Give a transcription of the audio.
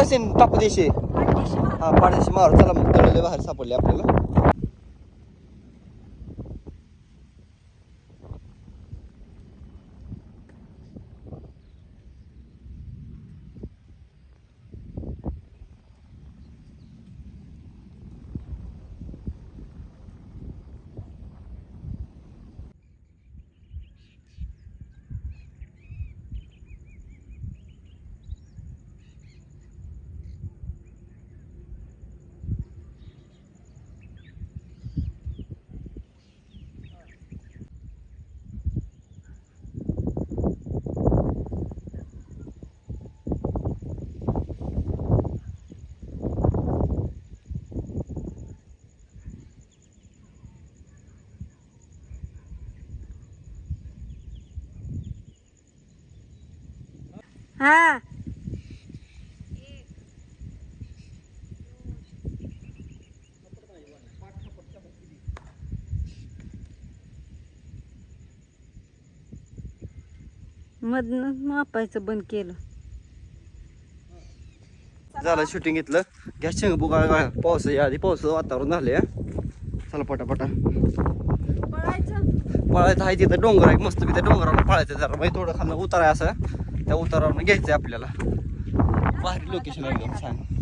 असेल टापदेशी हा पाडदेशी मारू. चला मग तळले बाहेर सापडले आपल्याला. हा मधनं मापायचं बंद केलं. झालं शूटिंग घेतलं. गॅस शेंग बुगा पाऊस आधी पावसाचं वातावरण झालंय. चला पटापटा पळायचं आहे. तिथं डोंगर आहे मस्त. त्या डोंगरावर पळायचं जरा म्हणजे थोडं खाल्लं उतार आहे असं. त्या उतारावर घ्यायचंय आपल्याला. भारी लोकेशन आहे एकदम छान.